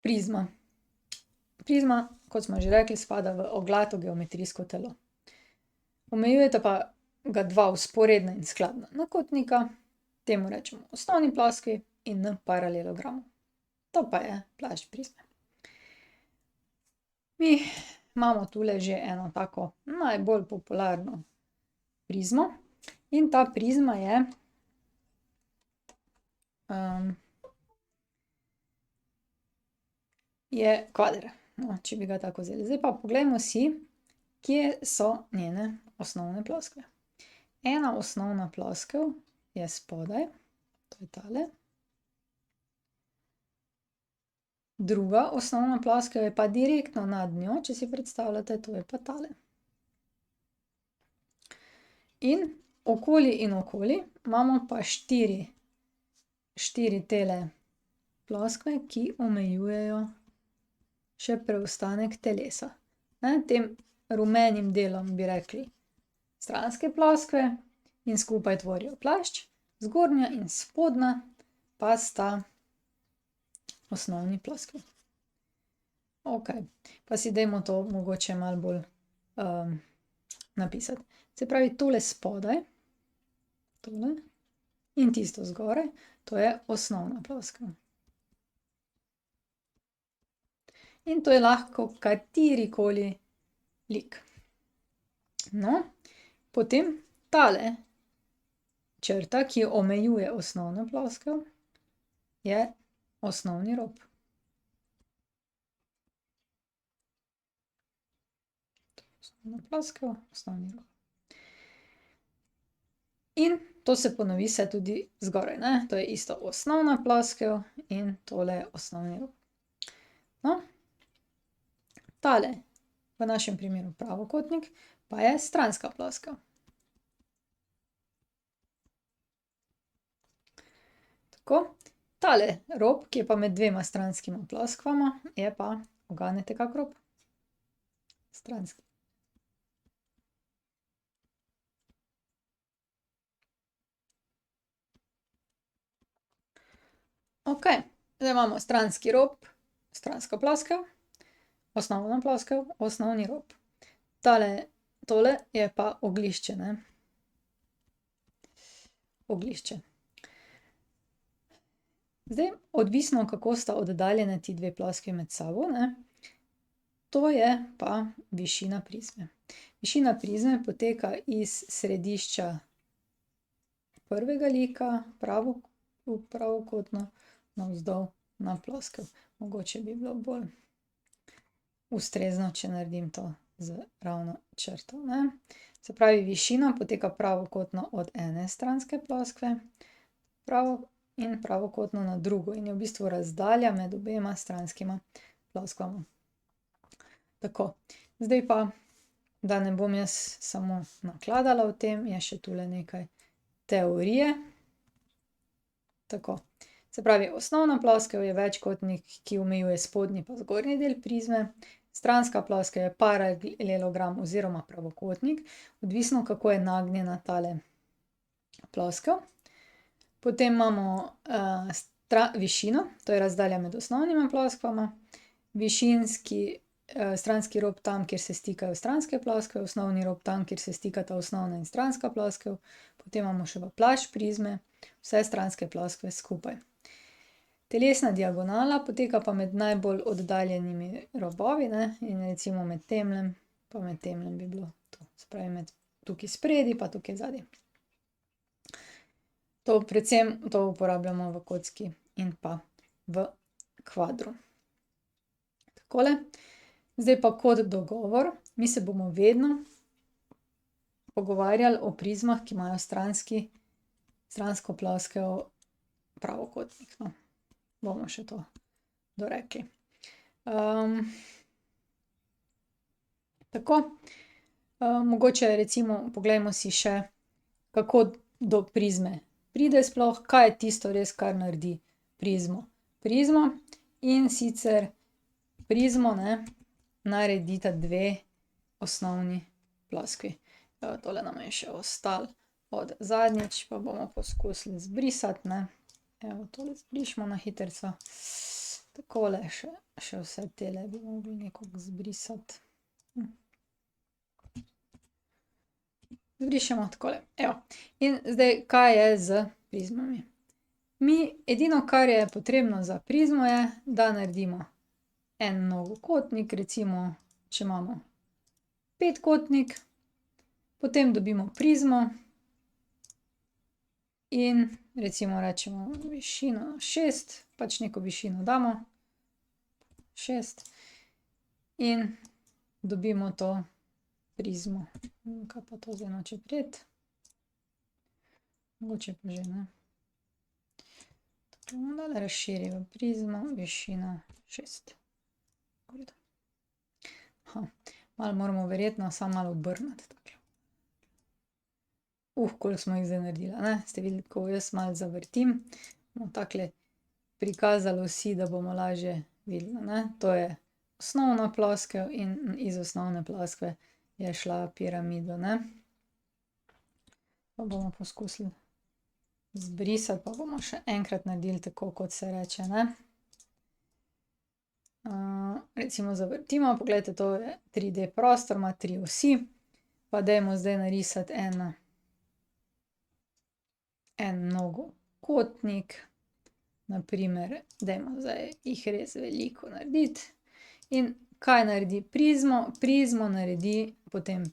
Prizma. Prizma, kot smo že rekli, spada v oglato geometrijsko telo. Omejujeta pa ga dva vzporedna in skladna nakotnika, temu rečemo osnovni ploskvi in paralelogramu. To pa je plašč prizme. Mi imamo tule že eno tako najbolj popularno prizmo in ta prizma je kvader, no, če bi ga tako vzeli. Zdaj pa poglejmo si, kje so njene osnovne ploskve. Ena osnovna ploskev je spodaj, to je tale. Druga osnovna ploskev je pa direktno nad njo, če si predstavljate, to je pa tale. In okoli in okoli imamo pa štiri tele ploskve, ki omejujejo še preostanek telesa. Tem rumenim delom bi rekli stranske ploskve in skupaj tvorijo plašč, zgornja in spodnja pa sta osnovni ploskvi. Okej, pa si dajmo to mogoče malo bolj napisati. Se pravi, tole spodaj, tole in tisto zgoraj, to je osnovna ploskev. In to je lahko katerikoli lik. No, potem tale črta, ki omejuje osnovno ploskev, je osnovni rob. Osnovna ploskev, osnovni rob. In to se ponovi se tudi zgoraj, ne, to je isto osnovna ploskev in tole je osnovni rob. No, tale, v našem primeru pravokotnik, pa je stranska ploskev. Tako, tale rob, ki je pa med dvema stranskima ploskvama, je pa, uganete, kak rob? Stranski. Okej, zdaj imamo stranski rob, stranska ploskev, osnovna ploskev, osnovni rob. Tole je pa oglišče, ne. Oglišče. Zdaj, odvisno, kako sta oddaljeni ti dve ploskvi med sabo, ne, to je pa višina prizme. Višina prizme poteka iz središča prvega lika, pravokotno, navzdol na ploskev. Mogoče bi bilo bolj ustrezno, če naredim to z ravno črto, ne. Se pravi, višina poteka pravokotno od ene stranske ploskve, in pravokotno na drugo in je v bistvu razdalja med obema stranskima ploskvama. Tako, zdaj pa, da ne bom jaz samo nakladala o tem, je še tule nekaj teorije. Tako, se pravi, osnovna ploskev je večkotnik, ki omejuje spodnji pa zgornji del prizme, stranska ploskev je paralelogram oziroma pravokotnik, odvisno, kako je nagnjena tale ploskev. Potem imamo višino, to je razdalja med osnovnima ploskvama, stranski rob tam, kjer se stikajo stranske ploskve, osnovni rob tam, kjer se stikata osnovna in stranska ploskev, potem imamo še pa plašč prizme, vse stranske ploskve skupaj. Telesna diagonala poteka pa med najbolj oddaljenimi robovi, ne, in recimo med temlem pa med temlem bi bilo to, se pravi med tukaj spredaj pa tukaj zadaj. To predvsem to uporabljamo v kocki in pa v kvadru. Takole, zdaj pa kot dogovor, mi se bomo vedno pogovarjali o prizmah, ki imajo stransko ploskev pravokotnik, no. Bomo še to dorekli. Tako, mogoče recimo poglejmo si še, kako do prizme pride sploh, kaj je tisto res, kar naredi prizmo. Prizmo, in sicer prizmo, ne, naredita dve osnovni ploskvi. Tole nam je še ostalo od zadnjič, pa bomo poskusili zbrisati, ne. Evo, tole zbrišemo na hitrico. Takole še vse tele bi mogli nekako zbrisati. Zbrišemo takole, evo. In zdaj, kaj je s prizmami? Edino, kar je potrebno za prizmo, je, da naredimo en mnogokotnik, recimo, če imamo petkotnik, potem dobimo prizmo in recimo rečemo višino 6, pač neko višino damo, 6, in dobimo to prizmo. Kaj pa to zdaj noče priti? Mogoče pa že, ne. Tako bomo dali razširimo prizmo, višina 6. V redu. Malo moramo verjetno samo malo obrniti takole. Koliko smo jih zdaj naredili, a ne? Ste videli, ko jaz malo zavrtim, bomo takole prikazali vsi, da bomo lažje videli, ne. To je osnovna ploskev in iz osnovne ploskve je šla piramida, ne. Pa bomo poskusili zbrisati, pa bomo še enkrat naredili tako, kot se reče, ne. Recimo zavrtimo, poglejte, to je 3D prostor, ima 3 osi, pa dajmo zdaj narisati en mnogokotnik, na primer, dajmo zdaj jih res veliko narediti. In kaj naredi prizmo? Prizmo naredi potem,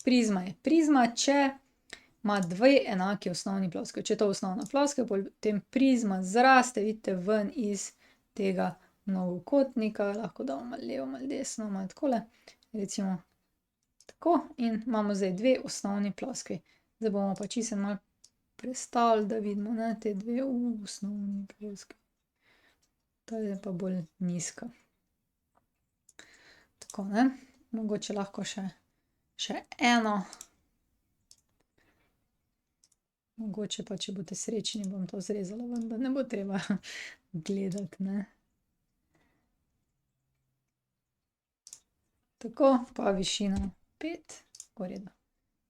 prizma je prizma, če ima dve enaki osnovni ploskvi. Če je to osnovna ploskev, potem prizma zraste, vidite, ven iz tega mnogokotnika, lahko damo malo levo, malo desno, malo takole, recimo tako, in imamo zdaj dve osnovni ploskvi. Zdaj bomo pa čisto malo prestavili, da vidimo, ne, te dve osnovni ploskvi. Ta je pa bolj nizka. Tako, ne, mogoče lahko še eno. Mogoče pa, če boste srečni, bom to zrezala ven, da ne bo treba gledati, ne. Tako, pa višina 5, v redu.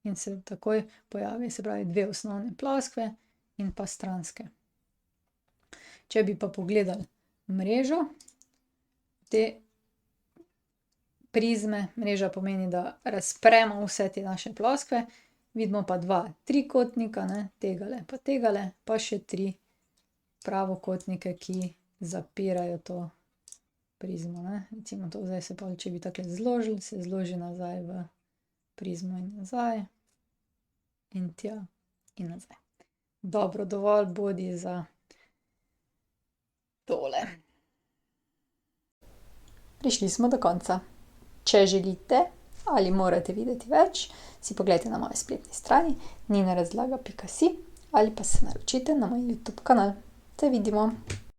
In se takoj pojavi, se pravi, dve osnovne ploskve in pa stranske. Če bi pa pogledali mrežo te prizme, mreža pomeni, da razpremo vse te naše ploskve, vidimo pa dva trikotnika, ne, tegale pa še 3 pravokotnike, ki zapirajo to prizmo, ne. Recimo to zdaj se pol, če bi takole zložili, se zloži nazaj v prizmo in nazaj in tja in nazaj. Dobro, dovolj bodi za tole. Prišli smo do konca. Če želite ali morate videti več, si poglejte na moji spletni strani ninarazlaga.si ali pa se naročite na moj YouTube kanal. Se vidimo!